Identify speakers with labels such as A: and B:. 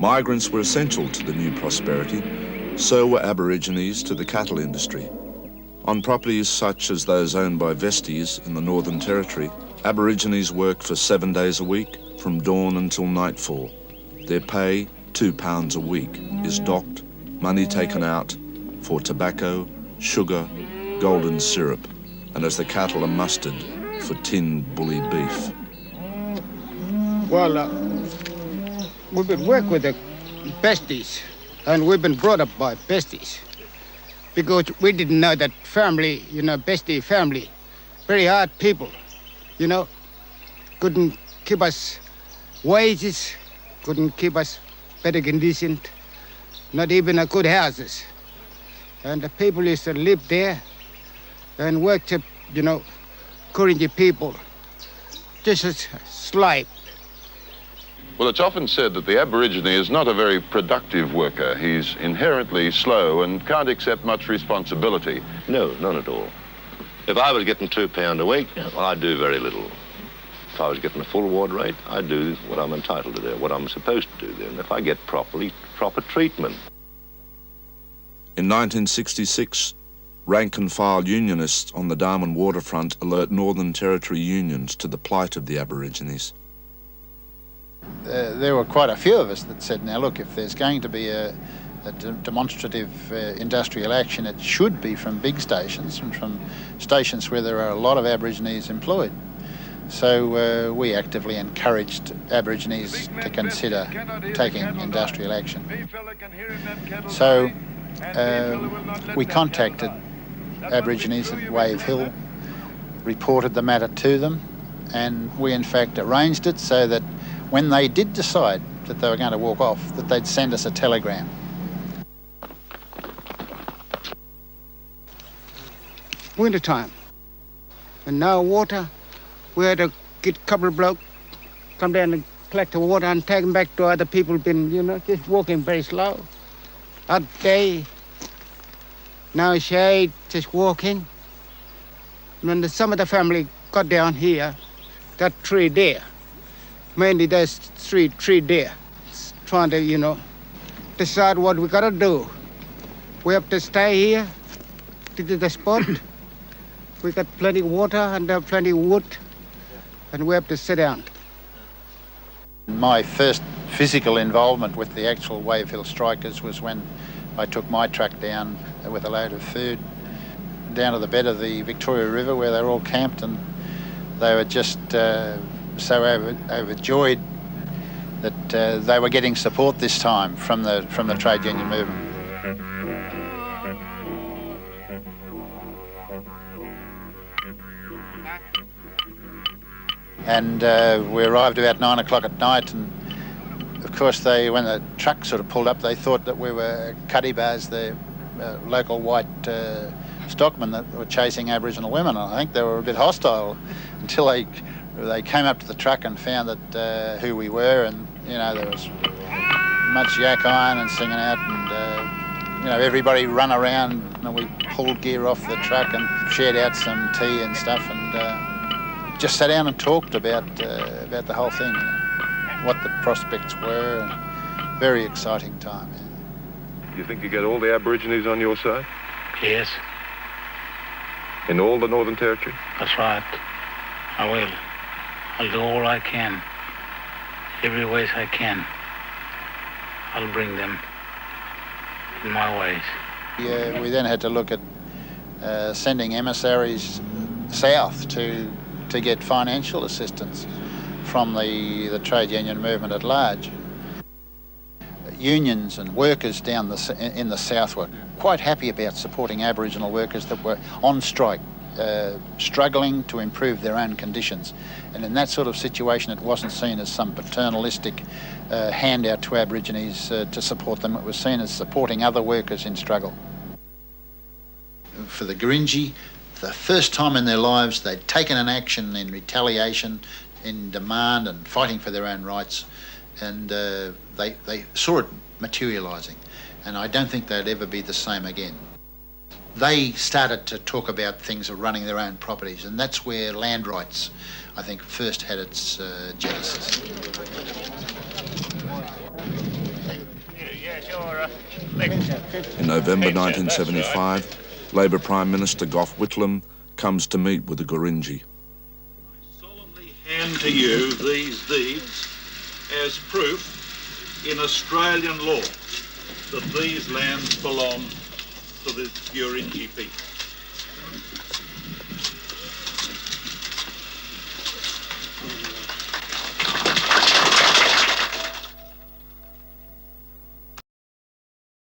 A: Migrants were essential to the new prosperity, so were Aborigines to the cattle industry. On properties such as those owned by Vesties in the Northern Territory, Aborigines worked for 7 days a week, from dawn until nightfall. Their pay, £2 a week, is docked, money taken out for tobacco, sugar, golden syrup, and as the cattle are mustered for tinned bully beef.
B: Well, we've been working with the Besties, and we've been brought up by Besties, because we didn't know that family, Bestie family, very hard people, couldn't keep us wages, couldn't keep us better conditioned, not even a good houses. And the people used to live there and work to, Kurindji people, just as slave.
C: Well, it's often said that the Aborigine is not a very productive worker. He's inherently slow and can't accept much responsibility.
D: No, none at all. If I was getting £2 a week, well, I'd do very little. If I was getting a full award rate, I'd do what I'm entitled to do, what I'm supposed to do then, if I get proper treatment.
A: In 1966, rank-and-file unionists on the Darwin waterfront alert Northern Territory unions to the plight of the Aborigines.
E: There were quite a few of us that said, now look, if there's going to be a demonstrative industrial action, it should be from big stations and from stations where there are a lot of Aborigines employed. So we actively encouraged Aborigines to consider taking industrial action. So we contacted Aborigines at Wave Hill, reported the matter to them, and we in fact arranged it so that when they did decide that they were going to walk off, that they'd send us a telegram.
B: Winter time, and no water. We had to get a couple of blokes, come down and collect the water and take them back to other people been, just walking very slow. Hot day, no shade, just walking. When some of the family got down here, that tree there, mainly there's tree there, trying to, decide what we gotta do. We have to stay here, to the spot. We got plenty of water and plenty of wood, and we have to sit down.
E: My first physical involvement with the actual Wave Hill strikers was when I took my truck down with a load of food down to the bed of the Victoria River where they were all camped, and they were just so overjoyed that they were getting support this time from the trade union movement. And we arrived about 9 o'clock at night, and of course when the truck sort of pulled up, they thought that we were Cuddy-Bars, the local white stockmen that were chasing Aboriginal women. I think they were a bit hostile until they came up to the truck and found that who we were, and there was much yak iron and singing out, and everybody run around, and we pulled gear off the truck and shared out some tea and stuff, and just sat down and talked about the whole thing, what the prospects were, and very exciting time.
C: Do you think you get all the Aborigines on your side?
F: Yes.
C: In all the Northern Territory?
F: That's right. I will. I'll do all I can. Every ways I can. I'll bring them in my ways.
E: Yeah, we then had to look at sending emissaries south to get financial assistance from the trade union movement at large. Unions and workers in the south were quite happy about supporting Aboriginal workers that were on strike, struggling to improve their own conditions. And in that sort of situation, it wasn't seen as some paternalistic handout to Aborigines to support them. It was seen as supporting other workers in struggle. For the Gurindji, for the first time in their lives, they'd taken an action in retaliation, in demand and fighting for their own rights, and they saw it materialising, and I don't think they'd ever be the same again. They started to talk about things of running their own properties, and that's where land rights, I think, first had its genesis.
A: In November 1975, Labor Prime Minister Gough Whitlam comes to meet with the Gurindji.
G: I solemnly hand to you these deeds as proof in Australian law that these lands belong to the Gurindji people.